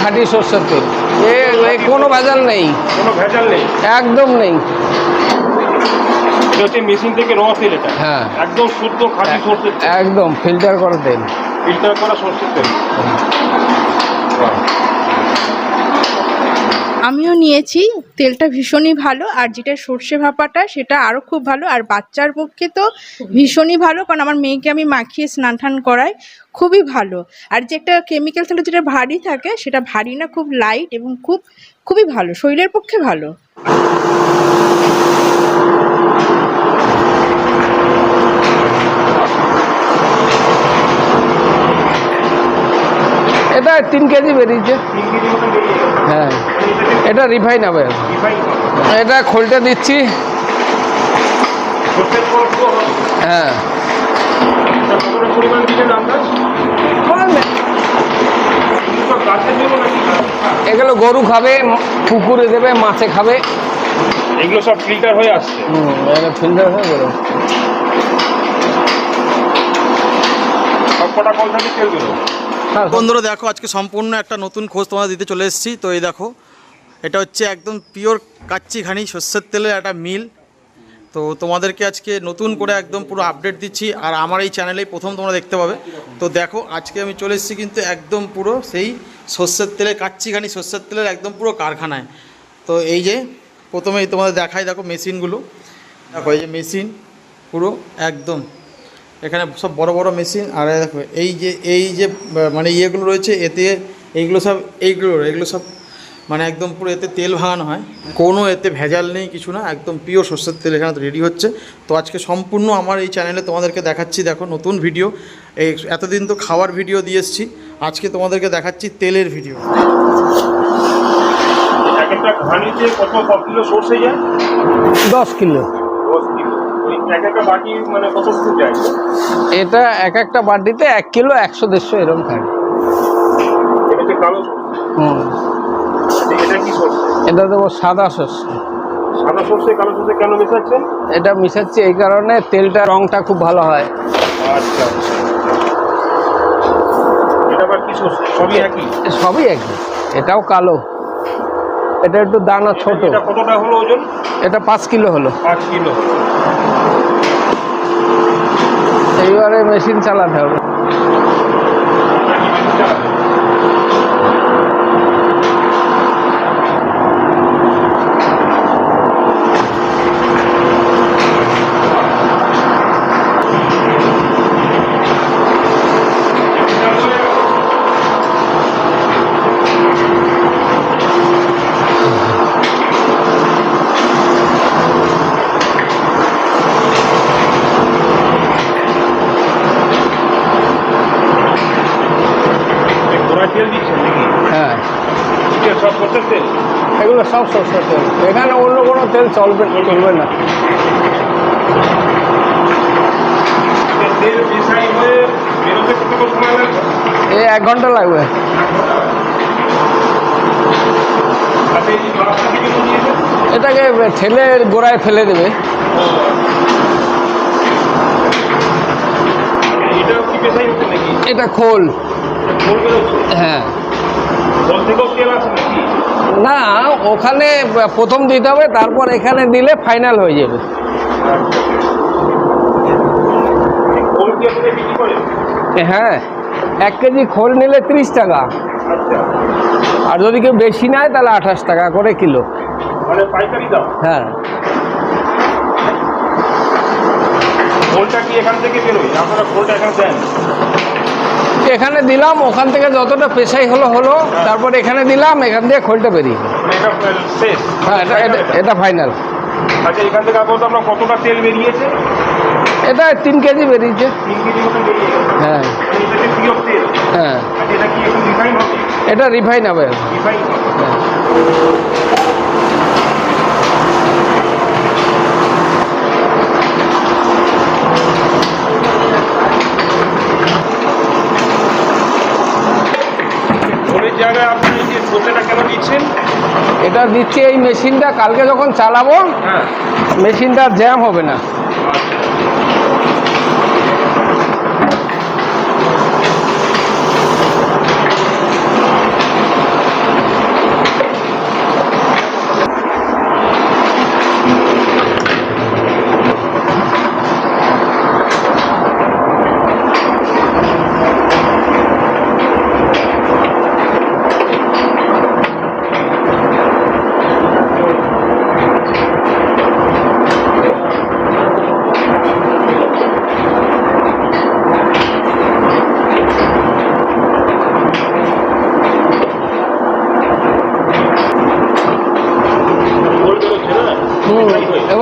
খাঁটি সরষের তেল, কোনো ভেজাল নেই, কোনো ভেজাল নেই, একদম নেই। এটা হচ্ছে মেশিন থেকে র তেল, এটা হ্যাঁ একদম শুদ্ধ খাঁটি সরষের তেল, একদম ফিল্টার করা তেল, ফিল্টার করা সরষের তেল। আমিও নিয়েছি, তেলটা ভীষণই ভালো, আর যেটা সর্ষে ভাপাটা সেটা আরও খুব ভালো। আর বাচ্চার পক্ষে তো ভীষণই ভালো, কারণ আমার মেয়েকে আমি মাখিয়ে স্নান টান করাই, খুবই ভালো। আর যে একটা কেমিক্যাল তেল যেটা ভারী থাকে, সেটা ভারী না, খুব লাইট এবং খুবই ভালো, শরীরের পক্ষে ভালো। এটা 3 কেজি বেরিয়েছে। 3 কেজি মতো বেরিয়ে গেল। হ্যাঁ, এটা রিফাইন হবে। এটা খোলটা দিচ্ছি। সরষের পর পুরো হবে। হ্যাঁ, কতটা পরিমাণ দিলেন আন্দাজ? সব গাছের জন্য নাকি? এগুলো গরু খাবে, পুকুরে দেবে, মাছে খাবে। এগুলো সব ফিল্টার হয়ে আসছে। ফিল্টার হয়ে গেল। সব কটা কল থেকে তেল দিল। বন্ধুরা দেখো, আজকে সম্পূর্ণ একটা নতুন খোঁজ তোমাদের দিতে চলে এসেছি। তো এই দেখো, এটা হচ্ছে একদম পিওর কাচ্চি ঘানি সর্ষের তেলের একটা মিল। তো তোমাদেরকে আজকে নতুন করে একদম পুরো আপডেট দিচ্ছি, আর আমার এই চ্যানেলেই প্রথম তোমরা দেখতে পাবে। তো দেখো, আজকে আমি চলে এসেছি কিন্তু একদম পুরো সেই সর্ষের তেলের কাচ্চি ঘানি সর্ষের তেলের একদম পুরো কারখানায়। তো এই যে প্রথমেই তোমাদের দেখাই, দেখো মেশিনগুলো, দেখো এই যে মেশিন পুরো একদম, এখানে সব বড় বড় মেশিন। আর দেখো এই যে মানে ইয়েগুলো রয়েছে, এতে এইগুলো সব মানে একদম পুরো এতে তেল ভাঙানো হয়, কোনো এতে ভেজাল নেই, কিছু না, একদম পিওর সর্ষের তেল এখানে রেডি হচ্ছে। তো আজকে সম্পূর্ণ আমার এই চ্যানেলে তোমাদেরকে দেখাচ্ছি, দেখো নতুন ভিডিও। এই এতদিন তো খাওয়ার ভিডিও দিয়ে এসেছি, আজকে তোমাদেরকে দেখাচ্ছি তেলের ভিডিও। একটা ঘানিতে কত কিলো সরষে যায়? 10 কিলো। 10 কিলো। ওই একটা বাটি মানে কত ফুট যায়? এটা একটা বাটিতে 1 কিলো 100-150 এরকম থাকে। এটা হচ্ছে কালো সরষে। এটা কি সরষে? এটা দেবো সাদা সরষে। সাদা সরষে কালো সরষে কেন মেশাচ্ছেন? এটা মিশাচ্ছি এই কারণে, তেলটা রংটা খুব ভালো হয়। আচ্ছা আচ্ছা। এটা আবার কি সরষে? সবই একই? সবই একই। এটাও কালো, এটা একটু দানা ছোট। এটা কতটা হলো ওজন? এটা 5 কিলো হলো। 5 কিলো হলো। এইবারে মেশিন চালাতে হবে। তেল দিচ্ছেন নাকি? হ্যাঁ, এটা সব সরষের তেল? এগুলো সব সরষের তেল, এখানে অন্য কোনো তেল চলবে না। তেল মিশাই হয়ে বেরোতে কতক্ষণ সময় লাগবে? এই 1 ঘন্টা লাগবে। আচ্ছা, এই গ্লাসটা থেকে নিয়েছেন? এটাকে ঠেলে গোড়ায় ফেলে দেবে। এটাও কি পেশাই হচ্ছে নাকি? এটা খোল। খোল বেরোচ্ছে? হ্যাঁ, খোল থেকেও তেল আছে নাকি? না, ওখানে প্রথম দিতে হবে, তারপর এখানে দিলে ফাইনাল হয়ে যাবে। খোল কি আপনি বিক্রি করেন? হ্যাঁ, 1 কেজি খোল নিলে 30 টাকা, আচ্ছা, আর যদি কেউ বেশি নেয় তাহলে 28 টাকা করে কিলো। মানে পাইকারি দাম? হ্যাঁ, খোলটা কি এখান থেকে বেরোয়? আপনারা খোলটা এখানে দেন? এখানে দিলাম, ওখান থেকে যতটা পেশাই হলো, তারপর এখানে দিলাম, এখান দিয়ে খোলটা বেরিয়ে গেল। মানে এটা শেষ? হ্যাঁ, এটা ফাইনাল। আচ্ছা, এখান থেকে আপাতত আমরা কতটা তেল বেরিয়েছে? এটা 3 কেজি বেরিয়েছে। 3 কেজি মতো বেরিয়ে গেছে। হ্যাঁ মানে এটা যে পিওর তেল? হ্যাঁ, আচ্ছা, এটা কি এখন রিফাইন হবে? এটা রিফাইন হবে। রিফাইন হবে। হ্যাঁ। খোলের জায়গায় আপনি এই যে সরষেটা কেন দিচ্ছেন? এটা দিচ্ছি এই মেশিনটা কালকে যখন চালাবো, হ্যাঁ, মেশিনটা জ্যাম হবে না।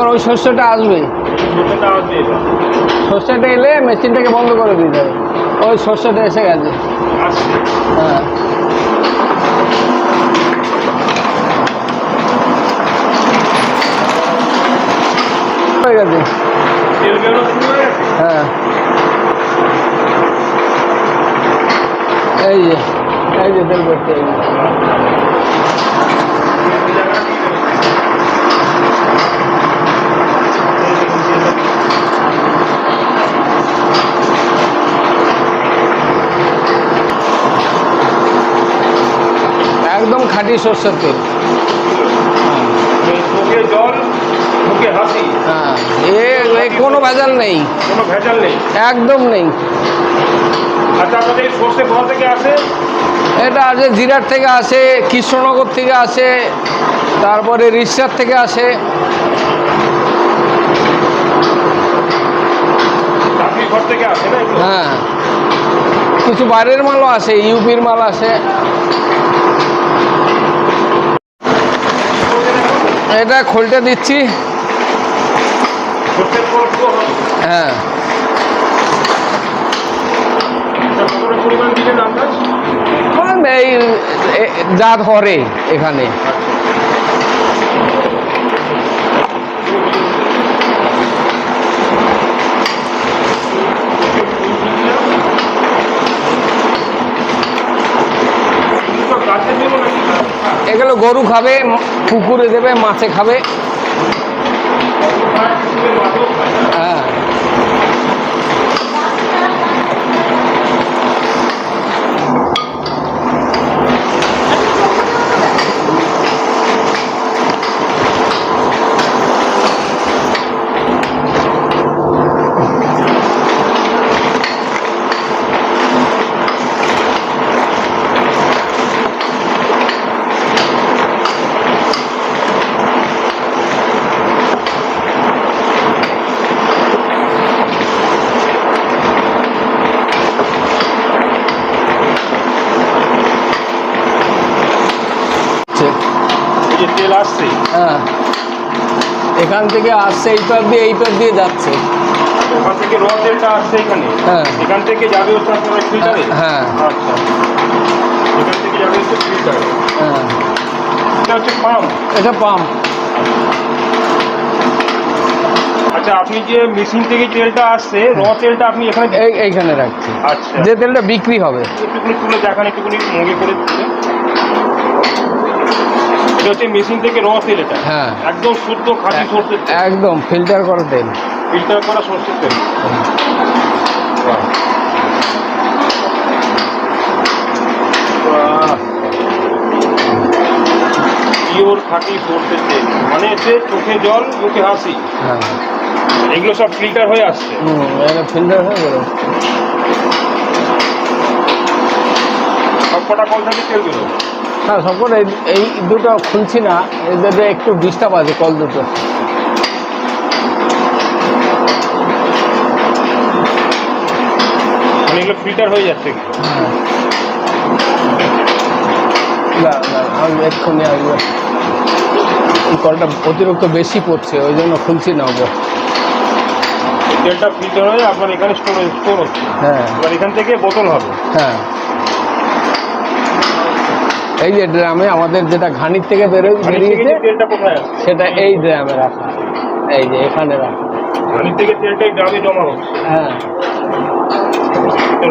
এখন ওই শস্যটা আসবে, সর্ষেটা আসবে এটা শস্যটা এলে মেশিনটাকে বন্ধ করে দিতে হবে। ওই শস্যটা এসে গেছে। আসছে। হ্যাঁ হয়ে গেছে। তেল বেরোনো শুরু হয়ে গেছে। হ্যাঁ এই যে তেল করতে এই যে। একদম খাঁটি সর্ষের তেল। চোখে জল, মুখে হাসি, হ্যাঁ এ কোনো ভেজাল নেই, কোনো ভেজাল নেই। একদম নেই। আচ্ছা, আপনাদের এই সর্ষে কোথা থেকে আসে? এটা আছে জিরাট থেকে আসে, কৃষ্ণনগর থেকে আসে, তারপরে রিসার থেকে আসে। চাকরি ঘর থেকে আসে না? হ্যাঁ কিছু বাইরের মালও আসে, ইউপির মাল আসে। এটা খোলটা দিচ্ছি। সর্ষের খোল পুরো হবে। হ্যাঁ কতটা পরিমাণ দিলেন আপনার? এই যা ধরে এখানে। গাছের জন্য নাকি? এগুলো গরু খাবে, পুকুরে দেবে, মাছে খাবে। হ্যাঁ এই যে তেল আসছে, হ্যাঁ এখান থেকে আসছে, এই পার দিয়ে যাচ্ছে। ওখান থেকে র তেলটা আসছে এখানে, হ্যাঁ এখান থেকে যাবে হচ্ছে আপনার ফিল্টারে। হ্যাঁ আচ্ছা, এখান থেকে যাবে হচ্ছে ফিল্টারে। হ্যাঁ এটা হচ্ছে পাম্প। এটা পাম্প। আচ্ছা, আপনি যে মেশিন থেকে তেলটা আসছে, র তেলটা আপনি এখানে এইখানে রাখছি, আচ্ছা, যে তেলটা বিক্রি হবে। একটুখানি তুলে দেখান, একটুখানি মগে করে তুলে। এটা হচ্ছে মেশিন থেকে র তেল, এটা হ্যাঁ একদম শুদ্ধ খাঁটি সর্ষের তেল, একদম ফিল্টার করা তেল। ফিল্টার করা সর্ষের তেল। পিওর খাঁটি সর্ষের তেল, মানে হচ্ছে চোখে জল, মুখে হাসি, হ্যাঁ এগুলো সব ফিল্টার হয়ে আসছে। এটা ফিল্টার হয়ে গেল। সব কটা কল থেকে তেল গেল। হ্যাঁ সকল এই দুটো খুলছি না, এদের একটু ডিস্টার্ব আছে কল দুটো। মানে এগুলো ফিল্টার হয়ে যাচ্ছে। আমি এক্ষুনি আসবে, এই কলটা অতিরিক্ত বেশি পড়ছে, ওই জন্য খুলছি না ওকে। তেলটা ফিল্টার হয়ে আপনার এখানে স্টোর হচ্ছে। হ্যাঁ এবার এখান থেকে বোতল হবে। হ্যাঁ এই যে ড্রামে আমাদের যেটা ঘানির থেকে বেরিয়েছে, তেলটা কোথায় আছে? সেটা এই ড্রামে রাখা, এই যে এখানে রাখা। ঘানির থেকে তেলটা গ্রামে জমা হচ্ছে। হ্যাঁ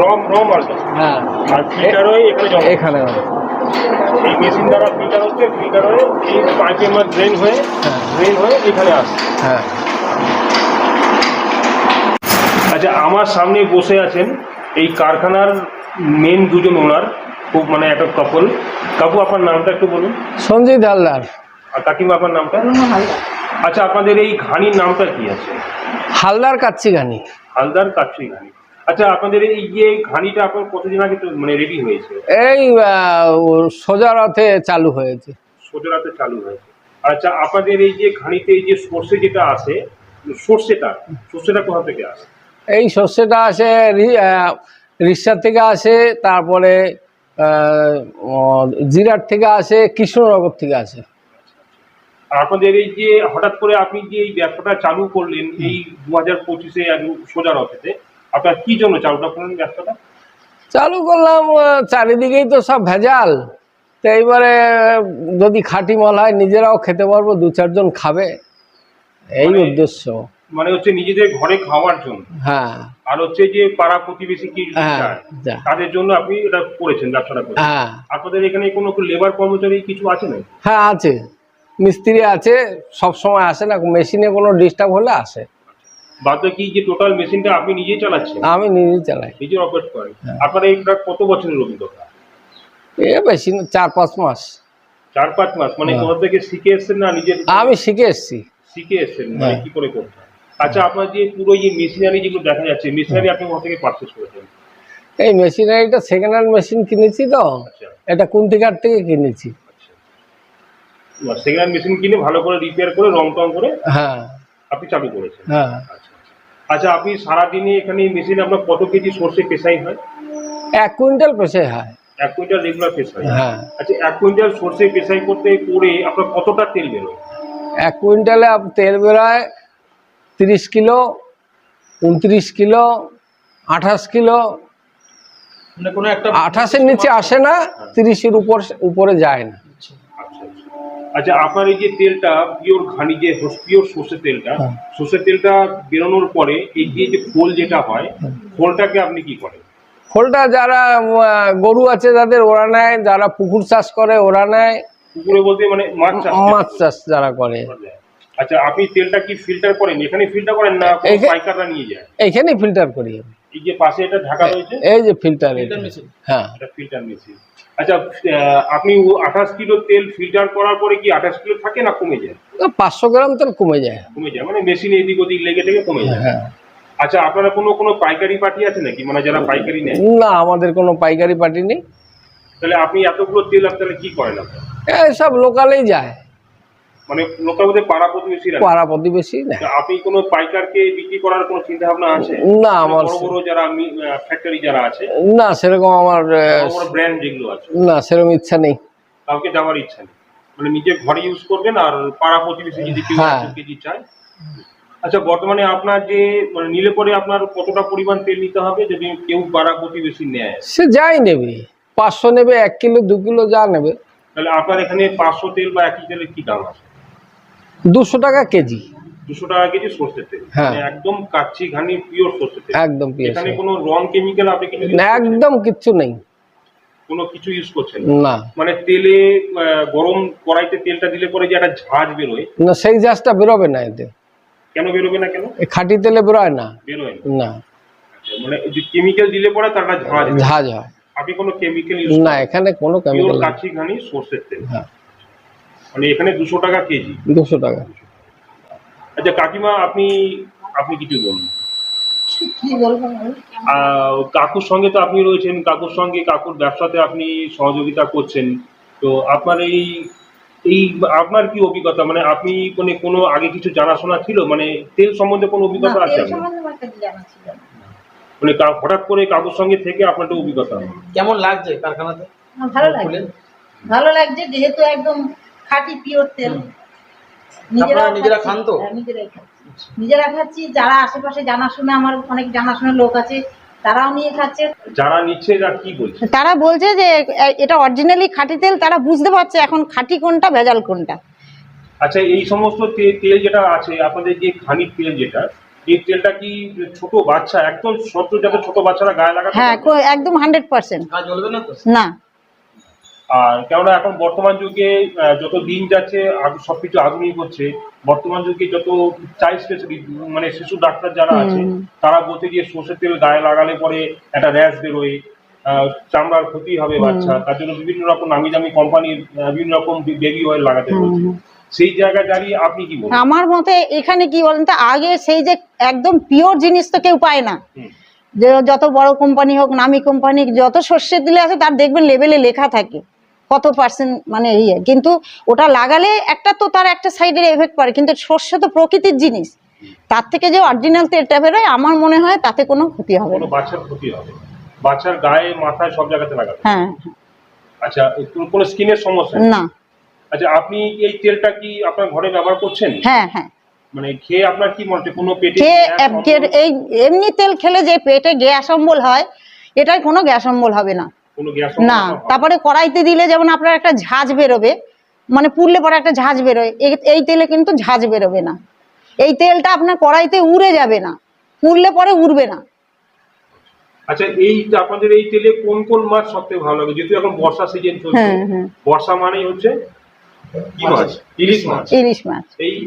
রম মালটা, হ্যাঁ আর ফিল্টার হয়ে এখানে জমা। এখানে রাখা। এই মেশিন দ্বারা ফিল্টার হচ্ছে, ফিল্টার হয়ে এই পাইপের মধ্যে ড্রেন হয়ে এখানে আসছে। হ্যাঁ আচ্ছা, আমার সামনে বসে আছেন এই কারখানার মেন দুজন ওনার, খুব মানে একটা কাপল। কাকু, আপনার নামটা একটু বলুন। সঞ্জিত হালদার। আর কাকিমা, আপনার নামটা? আচ্ছা, আপনাদের এই ঘানির নামটা কি আছে? হালদার কাচ্চি ঘানি। হালদার কাচ্চি ঘানি। আচ্ছা, আপনাদের এই যে ঘানিটা আপনার কতদিন আগে মানে রেডি হয়েছে? এই সোজা রাতে চালু হয়েছে। সোজা রাতে চালু হয়েছে। আচ্ছা, আপনাদের এই যে ঘানিতে এই যে সর্ষে যেটা আছে, সর্ষেটা কোথা থেকে আসে? এই সর্ষেটা আসে রিসার থেকে আসে, তারপরে জিরাট থেকে আসে, কৃষ্ণনগর থেকে আসে। আপনাদের এই যে হঠাৎ করে আপনি যে এই ব্যবসাটা চালু করলেন এই 2025-এ সোজা রথেতে, আপনার কি জন্য চালুটা করলেন ব্যবসাটা? চালু করলাম, চারিদিকেই তো সব ভেজাল, তো এইবারে যদি খাঁটি মাল হয় নিজেরাও খেতে পারবো, 2-4 জন খাবে, এই উদ্দেশ্য। মানে হচ্ছে নিজেদের ঘরে খাওয়ার জন্য, হ্যাঁ আর হচ্ছে যে পাড়া প্রতিবেশী কি হ্যাঁ, চায় যা। তাদের জন্য আপনি এটা করেছেন, ব্যবসাটা করেছেন। হ্যাঁ আপনাদের এখানে কোনো লেবার কর্মচারী কিছু আছে না? হ্যাঁ আছে, মিস্ত্রি আছে, সব সময় আসে না, মেশিনে কোনো ডিস্টার্ব হলে আসে। বাদ বাকি যে টোটাল মেশিনটা আপনি নিজেই চালাচ্ছেন? আমি নিজেই চালাই। নিজে অপারেট করেন? হ্যাঁ। আপনার এই প্রায় কত বছরের অভিজ্ঞতা? এ বেশি না, 4-5 মাস। 4-5 মাস? মানে হ্যাঁ। কোথা থেকে শিখে এসেছেন না নিজের? আমি শিখে এসেছি। শিখে এসেছেন, মানে হ্যাঁ। কি করে করতে হয়। আচ্ছা, আপনার যে পুরো যে মেশিনারি যেগুলো দেখা যাচ্ছে, মেশিনারি আপনি কোথা থেকে পারচেজ করেছেন? এই মেশিনারিটা সেকেন্ড হ্যান্ড মেশিন কিনেছি তো, আচ্ছা এটা কুন্তিঘাট থেকে কিনেছি। আচ্ছা, সেকেন্ড হ্যান্ড মেশিন কিনে ভালো করে রিপেয়ার করে রং টং করে হ্যাঁ আপনি চালু করেছেন? হ্যাঁ। আচ্ছা আচ্ছা, আপনি সারাদিনে এখানে মেশিন আপনার কত কেজি সর্ষে পেশাই হয়? 1 কুইন্টাল পেশে হয়। 1 কুইন্টাল রেগুলার পেশাই? হ্যাঁ। আচ্ছা, 1 কুইন্টাল সর্ষে পেশাই করতে করে আপনার কতটা তেল বেরোয়? 1 কুইন্টালে তেল বেরোয় 30 কিলো, 29 কিলো, 28 কিলো। মানে কোনো একটা 28-এর নিচে আসে না, 30-এর উপরে যায় না। আচ্ছা আচ্ছা। আচ্ছা, আপনার এই যে তেলটা পিওর ঘানি, যে পিওর সর্ষের তেলটা, হ্যাঁ। সর্ষের তেলটা বেরোনোর পরে এই যে খোল যেটা হয়, খোলটাকে আপনি কি করেন? খোলটা যারা গরু আছে যাদের ওরা নেয়, যারা পুকুর চাষ করে ওরা নেয়, পুকুরে বলতে মানে মাছ চাষ? মাছ চাষ যারা করে। আচ্ছা, আপনি তেলটা কি ফিল্টার করেন? এখানে ফিল্টার করেন না পাইকাররা নিয়ে যায়? এইখানেই ফিল্টার করি আমি। এই যে পাশে এটা ঢাকা রয়েছে, এই যে ফিল্টার মেশিন। হ্যাঁ এটা ফিল্টার মেশিন। আচ্ছা, আপনি 28 কিলো তেল ফিল্টার করার পরে কি 28 কিলো থাকে না কমে যায়? 500 গ্রাম তেল কমে যায়। কমে যায়, মানে মেশিনে এদিক ওদিক লেগে থেকে কমে যায়। হ্যাঁ। আচ্ছা, আপনারা কোনো পাইকারি পার্টি আছে নাকি, মানে যারা পাইকারি নেয়? না, আমাদের কোনো পাইকারি পার্টি নেই। তাহলে আপনি এতগুলো তেল তাহলে কি করেন আপনারা? সব লোকালেই যায়, মানে লোকাল বলতে পাড়া প্রতিবেশীরা? পাড়া প্রতিবেশী না। তা আপনি কোনো পাইকারকে বিক্রি করার কোনো চিন্তা ভাবনা আছে? না, আমার বড় বড় যারা ফ্যাক্টরি যারা আছে, না সেরকম আমার বড় বড় ব্র্যান্ড যেগুলো আছে, না সেরকম ইচ্ছা নেই। কাউকে দেওয়ার ইচ্ছা নেই, মানে নিজের ঘরে ইউজ করবেন আর পাড়া প্রতিবেশী যদি কেউ হ্যাঁ। 1 কেজি চায়। আচ্ছা, বর্তমানে আপনার যে মানে নিলে পরে আপনার কতটা পরিমাণ তেল নিতে হবে যদি কেউ পাড়া প্রতিবেশী নেয়? সে যাই নেবে, 500 নেবে, 1 কিলো 2 কিলো যা নেবে। তাহলে আপনার এখানে 500 তেল বা 1 তেলের কি দাম আছে? 200 টাকা কেজি। 200 টাকা কেজি সর্ষের তেল, হ্যাঁ। মানে একদম কাচ্চি ঘানি পিওর সর্ষের তেল? একদম পিওর। এখানে কোনো রং কেমিক্যাল আপনি কিছু না, একদম কিচ্ছু নেই, কোনো কিছু ইউজ করছেন না। মানে তেলে গরম কড়াইতে তেলটা দিলে পরে যে একটা ঝাঁজ বেরোয়, না, সেই জাজটা বেরোবে না এতে। কেন বেরোবে না? কেন এই খাঁটি তেলে বেরোয় না। বেরোয় না? না, আচ্ছা, মানে কেমিক্যাল দিলে পরে তার একটা ঝাঁজ বেরোয়। ঝাঁজ হয় আপনি কোনো কেমিক্যাল ইউজ না, এখানে কোনো পিওর কেমিক্যাল নেই। কাচ্চি ঘানি সর্ষের তেল, হ্যাঁ, মানে এখানে 200 টাকা কেজি। 200 টাকা। আচ্ছা কাকিমা, আপনি কিছু বলুন। কাকুর সঙ্গে তো আপনি রয়েছেন, কাকুর সঙ্গে কাকুর ব্যবসাতে আপনি সহযোগিতা করছেন, তো আপনার এই আপনার কি অভিজ্ঞতা, মানে আপনি কোনো আগে কিছু জানাশোনা ছিল, মানে তেল সম্বন্ধে কোনো অভিজ্ঞতা আছে আপনার? মানে হঠাৎ করে কাকুর সঙ্গে থেকে আপনার একটা অভিজ্ঞতা? কেমন লাগছে কারখানাতে? ভালো লাগছে, ভালো লাগছে, যেহেতু একদম খাঁটি পিওর তেল। নিজেরা খান তো? নিজেরাই খাচ্ছি, নিজেরা খাচ্ছি। যারা আশেপাশে জানাশোনা, আমার অনেক জানাশোনা লোক আছে, তারাও নিয়ে খাচ্ছে। যারা নিচ্ছে এরা কি বলছে? তারা বলছে যে এটা অরিজিনালি খাঁটি তেল, তারা বুঝতে পারছে এখন খাঁটি কোনটা ভেজাল কোনটা। আচ্ছা, এই সমস্ত তেল যেটা আছে আপনাদের, যে ঘানির তেল যেটা, এই তেলটা কি ছোট বাচ্চা একদম সত্য যাতে ছোট বাচ্চারা গায়ে লাগাতে? হ্যাঁ, একদম 100%। জ্বলবে না তো? না। আর কেননা এখন বর্তমান যুগে যত দিন যাচ্ছে সবকিছু আধুনিক হচ্ছে, বর্তমান যুগে যত চাইল্ড স্পেশালিস্ট মানে শিশু ডাক্তার যারা আছে, তারা বলতে গিয়ে সর্ষের তেল গায়ে লাগালে পরে একটা র্যাশ বেরোয়, চামড়ার ক্ষতি হবে বাচ্চা, তার জন্য বিভিন্ন রকম নামি দামি কোম্পানির বিভিন্ন রকম বেবি অয়েল লাগাতে বলছে। সেই জায়গায় দাঁড়িয়ে আপনি কি বলেন? আমার মতে এখানে কি বলেন তো, আগে সেই যে একদম পিওর জিনিস তো কেউ পায় না। যে যত বড় কোম্পানি হোক, নামি কোম্পানি, যত সর্ষের তেল আছে তার দেখবেন লেবেলে লেখা থাকে কত পার্সেন্ট, মানে কিন্তু ওটা লাগালে একটা তো তার একটা সাইডের এফেক্ট পড়ে, কিন্তু সর্ষে তো প্রকৃতির জিনিস, তার থেকে যে অরিজিনাল তেলটা বেরোয় আমার মনে হয় তাতে কোনো ক্ষতি হবে না। বাচ্চার ক্ষতি হবে? বাচ্চার গায়ে মাথায় সব জায়গাতে লাগাবে? হ্যাঁ। আচ্ছা, কোনো স্কিনের সমস্যা না। আচ্ছা, আপনি এই তেলটা কি আপনার ঘরে ব্যবহার করছেন? হ্যাঁ হ্যাঁ, মানে খেয়ে আপনার কি মনে হচ্ছে কোনো পেটে খেয়ে গ্যাস, অম্বল, এই এমনি তেল খেলে যে পেটে গ্যাস অম্বল হয়, এটাই কোনো গ্যাস অম্বল হবে না। কোনো গ্যাস না, তারপরে কড়াইতে দিলে যেমন আপনার একটা ঝাঁঝ বেরোবে, মানে পুড়লে পরে একটা ঝাঁঝ বেরোয়, এই তেলে কিন্তু ঝাঁঝ বেরোবে না। এই তেলটা আপনার কড়াইতে উড়ে যাবে না, পুড়লে পরে উড়বে না। আচ্ছা, এই আপনাদের এই তেলে কোন কোন মাছ সবথেকে ভালো লাগে? যেহেতু এখন বর্ষা সিজন চলছে, হ্যাঁ হ্যাঁ, বর্ষা মানেই হচ্ছে কি মাছ? ইলিশ মাছ। ইলিশ মাছ।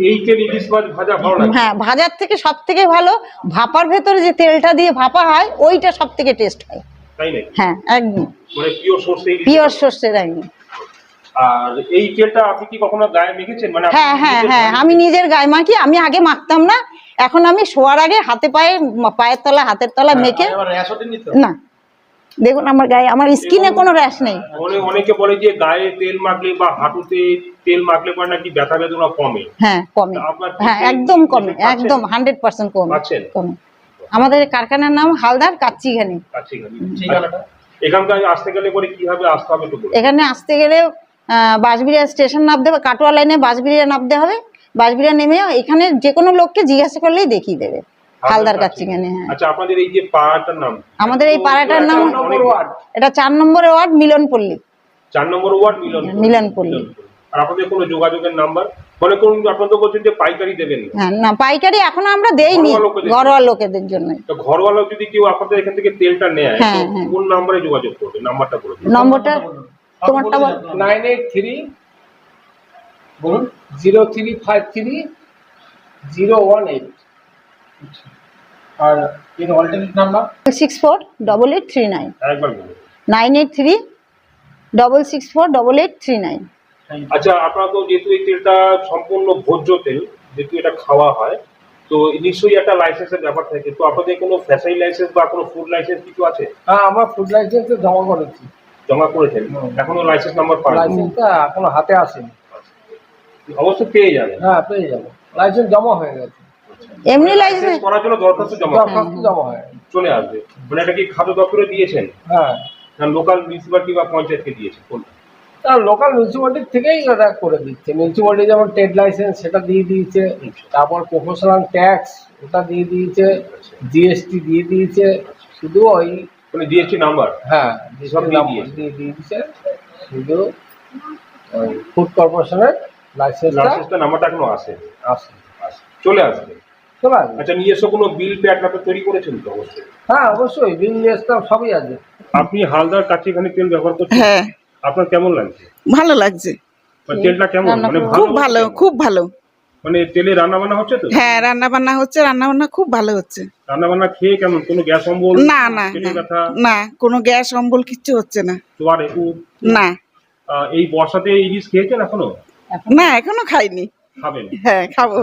এই তেল ইলিশ মাছ ভাজা ভালো লাগে? হ্যাঁ, ভাজার থেকে সব থেকে ভালো ভাপার ভেতরে যে তেলটা দিয়ে ভাপা হয়, ওইটা সব থেকে টেস্ট হয়। তাই নাকি? হ্যাঁ একদম, মানে পিওর সরষে ইলিশ। পিওর সর্ষের একদম। আর এই তেলটা আপনি কি কখনো গায়ে মেখেছেন? মানে আপনি হ্যাঁ হ্যাঁ নিজের হ্যাঁ, গায়ে আমি নিজের গায়ে মাখি। আমি আগে মাখতাম না, এখন আমি শোয়ার আগে হাতে পায়ে, পায়ের তলা হাতের তলা মেখে। না, দেখুন আমার গায়ে, আমার স্কিনে কোনো র্যাশ নেই। অনেকে বলে যে গায়ে তেল মাখলে বা হাঁটুতে তেল মাখলে পরে নাকি ব্যথা বেদনা কমে। হ্যাঁ কমে, আপনার কি হ্যাঁ তেল একদম কমে, পাচ্ছেন? একদম 100% কমে পাচ্ছেন? কমে। আমাদের কারখানার নাম হালদার কাচ্চিঘানি। কাচ্চিঘানি। এখানকার আসতে গেলে পরে কিভাবে আসতে হবে একটু বলুন। এখানে আসতে গেলে বাঁশবিড়িয়া স্টেশন নামতে হবে, কাটোয়া লাইনে বাঁশবিড়িয়া নামতে হবে। বাঁশবিড়িয়া নেমে এখানে যে কোনো লোককে জিজ্ঞাসা করলেই দেখিয়ে দেবে হালদার কাচ্চিঘানি। হ্যাঁ, আচ্ছা, আপনাদের এই যে পাড়াটার নাম? আমাদের এই পাড়াটার নাম, 4 নম্বর ওয়ার্ড। এটা 4 নম্বর ওয়ার্ড, মিলনপল্লী। 4 নম্বর ওয়ার্ড, মিলনপল্লী। আর আপনাদের কোনো যোগাযোগের নাম্বার? মানে কোন, আপনারা তো বলছেন যে পাইকারি দেবেন না। হ্যাঁ না, পাইকারি এখন আমরা দেইনি, ঘরোয়া লোকেদের। ঘরোয়া লোকেদের জন্য। তো ঘরোয়া লোক যদি কেউ আপনাদের এখান থেকে তেলটা নেয়, হ্যাঁ, তো হ্যাঁ। কোন নাম্বারে যোগাযোগ করবে? নাম্বারটা বলে দিন। নম্বরটা তোমারটা বল। 983 বলুন 0353 018। আর এর অল্টারনেট নাম্বার 648839, একবার বলুন। 983-664-8839। আচ্ছা, আপনারা তো যেহেতু এই তেলটা সম্পূর্ণ ভোজ্য তেল, যেহেতু এটা খাওয়া হয়, তো নিশ্চয়ই একটা লাইসেন্সের ব্যাপার থাকে। তো আপনাদের কোনো ফ্যাশারি লাইসেন্স বা কোনো ফুড লাইসেন্স কিছু আছে? হ্যাঁ, আমরা ফুড লাইসেন্সে জমা করেছি। জমা করেছেন? এখনো লাইসেন্স নাম্বার পান? লাইসেন্সটা এখনো হাতে আসেনি। অবশ্যই পেয়ে যাবেন। হ্যাঁ, পেয়ে যাবো। লাইসেন্স জমা হয়ে গেছে, এমনি লাইসেন্স লাইসেন্স করার জন্য দরখাস্ত জমা দরখাস্ত জমা হয়ে গেছে। চলে আসবে। মানে এটা কি খাদ্য দপ্তরে দিয়েছেন হ্যাঁ, না লোকাল মিউনিসিপালিটি বা পঞ্চায়েতকে দিয়েছেন? কোনটা? লোকাল মিউনিসিপ্যালিটির থেকেই ওটা করে দিচ্ছে। মিউনিসিপ্যালিটি যেমন ট্রেড লাইসেন্স সেটা দিয়ে দিয়েছে, তারপর প্রফেশনাল ট্যাক্স ওটা দিয়ে দিয়েছে, জিএসটি দিয়ে দিয়েছে। শুধু ওই, মানে জিএসটি নাম্বার? হ্যাঁ, সব দিয়ে নাম্বার দিয়েছে। দিয়ে দিয়েছে। শুধু ওই ফুড কর্পোরেশনের লাইসেন্সটা নাম্বারটা এখনো আসে? আসে, চলে আসবে। চলে আসবে। আচ্ছা, নিজস্ব কোনো বিল পে আপনারা তৈরি করেছেন তো? অবশ্যই। হ্যাঁ, অবশ্যই বিল লিস্টটা সবই আছে। আপনি হালদার কাচ্চিঘানি তেল ব্যবহার করছেন? হ্যাঁ, আপনার কেমন লাগছে? ভালো লাগছে, মানে তেলটা কেমন? মানে খুব ভালো, কেমন? খুব ভালো। মানে তেলে রান্না বান্না হচ্ছে তো? হ্যাঁ, রান্না বান্না হচ্ছে, রান্না বান্না খুব ভালো হচ্ছে। রান্না বান্না খেয়ে কেমন? কোনো গ্যাস অম্বল, না না পেটে না, ব্যথা, না কোনো গ্যাস অম্বল কিচ্ছু হচ্ছে না। জ্বর একটু? না এই বর্ষাতে ইলিশ খেয়েছেন এখনো? না, এখনো খাইনি। খাবেন? হ্যাঁ, খাবো।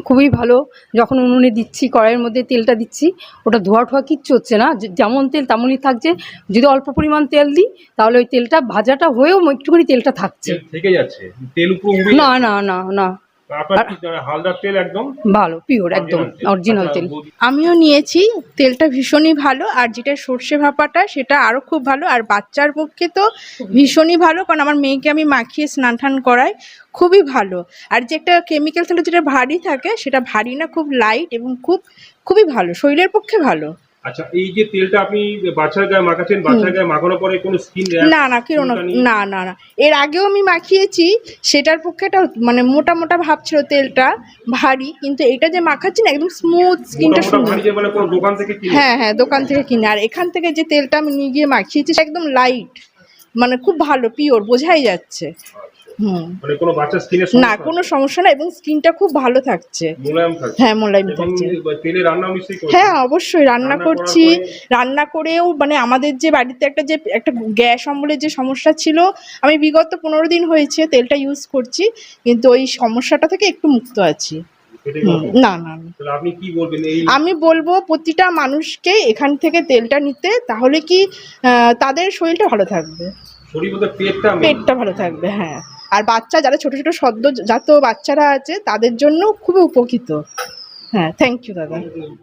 খুবই ভালো। যখন উনুনে দিচ্ছি, কড়াইয়ের মধ্যে তেলটা দিচ্ছি, ওটা ধোয়া ঠোয়া কিচ্ছু হচ্ছে না, যেমন তেল তেমনই থাকছে। যদি অল্প পরিমাণ তেল দিই তাহলে ওই তেলটা ভাজাটা হয়েও একটুখানি তেলটা থাকছে। তেল থেকে যাচ্ছে? তেল উপরে উঠে না যাচ্ছে? না না না, আপনার কি হালদার তেল একদম ভালো পিওর, একদম অরিজিনাল তেল। আমিও নিয়েছি, তেলটা ভীষণই ভালো। আর যেটা সর্ষে ভাপাটা সেটা আরও খুব ভালো। আর বাচ্চার পক্ষে তো ভীষণই ভালো, কারণ আমার মেয়েকে আমি মাখিয়ে স্নান টান করাই, খুবই ভালো। আর যে একটা কেমিক্যাল তেল যেটা ভারী থাকে, সেটা ভারী না, খুব লাইট এবং খুবই ভালো, শরীরের পক্ষে ভালো। আচ্ছা, এই যে তেলটা আপনি বাচ্চার গায়ে মাখাচ্ছেন, বাচ্চার গায়ে মাখানোর পরে কোনো স্কিন না না, কিরণ না না না, এর আগেও আমি মাখিয়েছি, সেটার পক্ষে একটা মানে মোটা মোটা ভাব ছিল, তেলটা ভারী। কিন্তু এটা যে মাখাচ্ছি না, একদম স্মুথ, স্কিনটা সুন্দর। মানে কোনো দোকান থেকে কিনে? হ্যাঁ হ্যাঁ, দোকান থেকে কিনে। আর এখান থেকে যে তেলটা আমি নিয়ে গিয়ে মাখিয়েছি, সেটা একদম লাইট, মানে খুব ভালো, পিওর, বোঝাই যাচ্ছে। মানে কোনো বাচ্চা স্কিনে না, কোনো সমস্যা না, এবং স্কিনটা খুব ভালো থাকছে, মোলায়েম থাকছে? হ্যাঁ মোলায়েম থাকছে। তেলে রান্না নিশ্চয়ই করছেন? হ্যাঁ অবশ্যই রান্না রান্না করছি। করার পরে? রান্না করেও মানে আমাদের যে বাড়িতে একটা গ্যাস অম্বলের যে সমস্যা ছিল, আমি বিগত 15 দিন হয়েছে তেলটা ইউজ করছি, কিন্তু ওই সমস্যাটা থেকে একটু মুক্ত আছি। না না না। তাহলে আপনি কি বলবেন? এই আমি বলবো প্রতিটা মানুষকে এখান থেকে তেলটা নিতে, তাহলে কি তাদের শরীরটা ভালো থাকবে, শরীর বলতে পেটটা পেটটা ভালো থাকবে। হ্যাঁ, আর বাচ্চা যারা ছোট ছোট সদ্যজাত বাচ্চারা আছে, তাদের জন্য খুবই উপকৃত। হ্যাঁ, থ্যাংক ইউ দাদা।